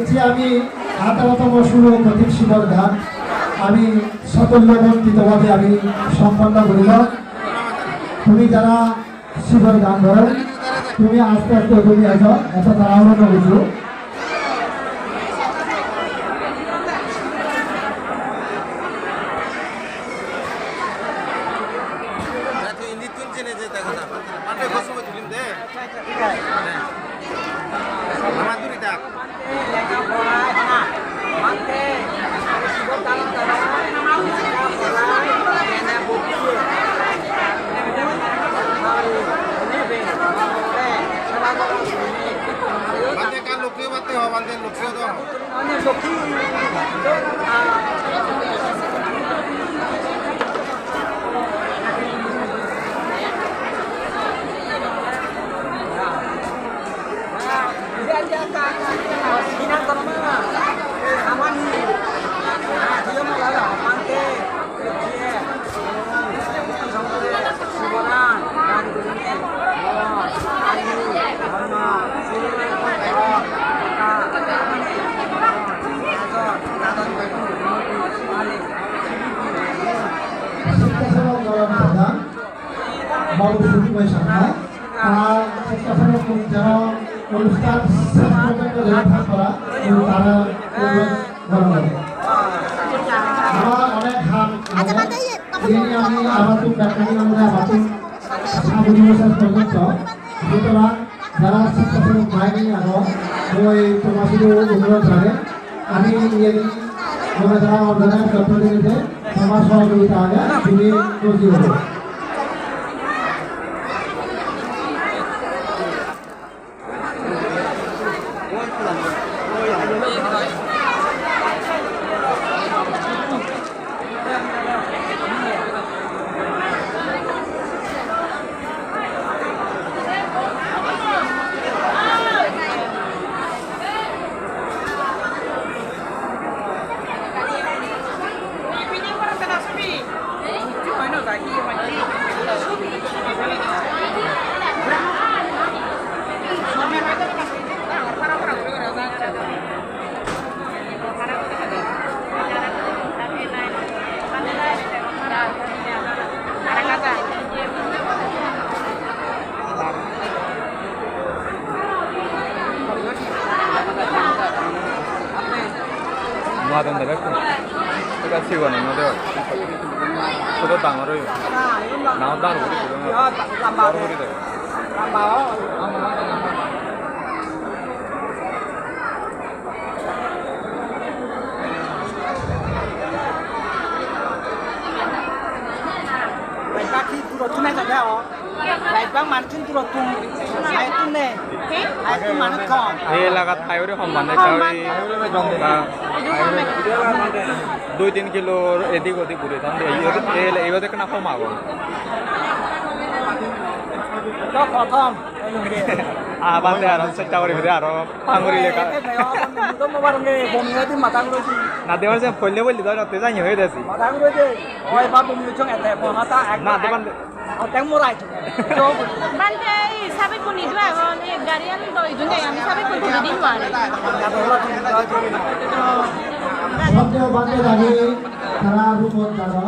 দেখছি আমি 18তম শুরু প্রতীক শিবর গান আমি সাফল্যমণ্ডিতভাবে আমি সম্পন্ন করিল। তুমি যারা শিবর গান ধরো তুমি আস্তে আস্তে তুমি এত তাড়াহুড়ো বুঝো। বাবু সুবিময় শাখা আর স্বেচ্ছাসেবক যারা অনুষ্ঠান শেষ পর্যন্ত লেখা করা তারা আমার অনেক হাত আমি আবাতুক ডাক্তারি আমরা আবাতুক সাবুদিবসের পর্যন্ত সুতরাং যারা স্বেচ্ছাসেবক বাহিনী আরো ওই প্রবাসীদের অনুরোধ করে আমি আমরা যারা অর্গানাইজ করতে দিতে সমাজ সহযোগিতা আগে তুমি খুশি হবে। Madan da bekle. Ika siwa ni no de. Sudo tangaro yo. Na dar buri ko na. Lamba buri de. Lamba. Baik kaki turut cuma saja oh. Baik bang mancing turut tung. Air tu ne. Air tu mana kau? Eh lagat air itu hamban deh kau. Air itu macam mana? 2-3 kilo এদিক ওদিক ঘুরে তাহলে এইবার দেখে না কম আগুন প্রথম আবার আরো চেষ্টা করি আরো পাঙ্গুরি লেখা না দেওয়ার যে ফলে বললি ধরতে জানি হয়ে গেছি না দেবান সবচেয়ে বাজে লাগে তারা রূপত যারা